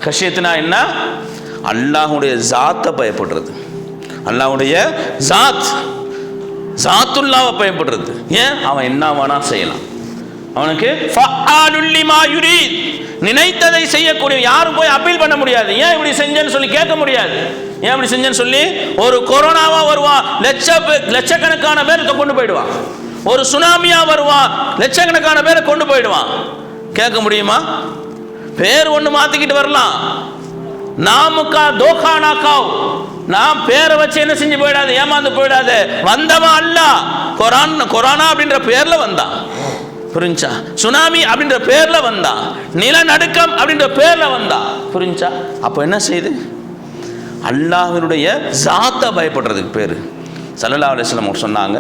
கஷியத்துனா என்ன? அல்லாஹ்வுடைய ஜாத்தை பயப்படுறது, அல்லாஹ்வுடைய ஜாத்துல்லாவை பயப்படுறது. ஏன்? அவன் என்ன வேணா செய்யலாம், அவனுக்கு ஃபஆலுல் லிமா யுரீத், நினைத்ததை செய்யக்கூடிய. யாரும் போய் அப்பீல் பண்ண முடியாது. ஏன் இப்படி செஞ்சேன்னு சொல்லி கேட்க முடியாது. ஏன் இப்படி செஞ்சேன்னு சொல்லி ஒரு கொரோனாவா வருவான், லட்சக்கணக்கான பேரை கொண்டு போயிடுவான். ஒரு சுனாமியா வருவான், லட்சக்கணக்கான பேரை கொண்டு போயிடுவான். கேட்க முடியுமா? பேர் ஒன்று மாத்திக்கிட்டு வரலாம். நாமுக்கா தோகானா காவ், நாம் பேரை வச்சு என்ன செஞ்சு போயிடாது, ஏமாந்து போயிடாது. வந்தவன் அல்லாஹ். கொரோனா அப்படின்ற பேர்ல வந்தான், புரிஞ்சா? சுனாமி அப்படின்ற பேர்ல வந்தான், நிலநடுக்கம் அப்படின்ற பேர்ல வந்தான், புரிஞ்சா? அப்போ என்ன செய்யுது? அல்லாஹ்வினுடைய ஜாத்தை பயப்படுறதுக்கு பேரு. ஸல்லல்லாஹு அலைஹி வஸல்லம் சொன்னாங்க,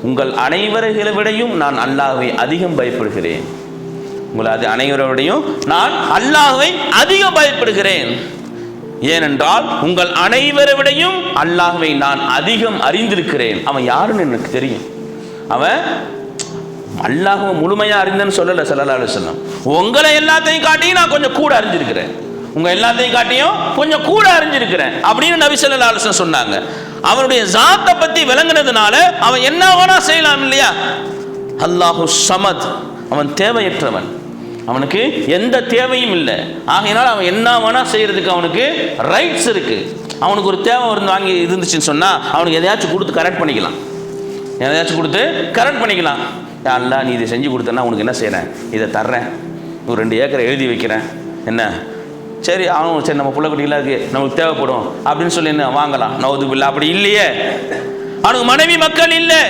உங்கள் அனைவர்களை விடையும் நான் அல்லாஹ்வை அதிகம் பயப்படுகிறேன். உங்கள் அனைவரை விடையும் நான் அல்லாஹ்வை அதிகம் பயப்படுகிறேன். ஏனென்றால் உங்கள் அனைவரை விடையும் அல்லாஹ்வை நான் அதிகம் அறிந்திருக்கிறேன். அவன் யாருன்னு எனக்கு தெரியும். அவன் அல்லாஹ்வை முழுமையா அறிந்தன்னு சொல்லல ஸல்லல்லாஹு அலைஹி வஸல்லம். உங்களை எல்லாத்தையும் காட்டியும் நான் கொஞ்சம் கூட அறிஞ்சிருக்கிறேன், உங்க எல்லாத்தையும் காட்டியும் கொஞ்சம் கூட அறிஞ்சிருக்கிறேன் அப்படின்னு நபி ஸல்லல்லாஹு அலைஹி வஸல்லம் சொன்னாங்க. அவனுடைய ஜாத்தை பத்தி விளங்குனதுனால அவன் என்ன வேணா செய்யலாம் இல்லையா? அல்லாஹு ஸமத், அவன் தேவையற்றவன், அவனுக்கு எந்த தேவையும் இல்லை. ஆகையினால் அவன் என்ன வேணா செய்யறதுக்கு அவனுக்கு ரைட்ஸ் இருக்கு. அவனுக்கு ஒரு தேவை வாங்கி இருந்துச்சுன்னு சொன்னா அவனுக்கு எதையாச்சும் கொடுத்து கரெக்ட் பண்ணிக்கலாம், எதையாச்சும் கொடுத்து கரெக்ட் பண்ணிக்கலாம். யா அல்லாஹ், நீ இதை செஞ்சு கொடுத்தனா உனக்கு என்ன செய்யறேன், இதை தர்றேன், ஒரு 2 ஏக்கரை எழுதி வைக்கிறேன், என்ன சரி அவனும் சரி நம்ம பிள்ளைக்குட்டிகளாக இருக்கு, நமக்கு தேவைப்படும் அப்படின்னு சொல்லி என்ன வாங்கலாம். நவுதுபில்லா. அப்படி இல்லையே, அவனுக்கு மனைவி மக்கள் இல்லை,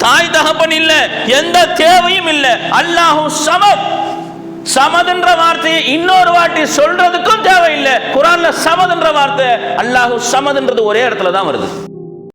தாய் தகப்பன் இல்லை, எந்த தேவையும் இல்லை. அல்லாஹு ஸமத். சமத் என்ற வார்த்தையை இன்னொரு வாட்டி சொல்றதுக்கும் தேவையில்லை. குர்ஆன்ல சமத் என்ற வார்த்தை, அல்லாஹு ஸமத் என்றது ஒரே இடத்துல தான் வருது.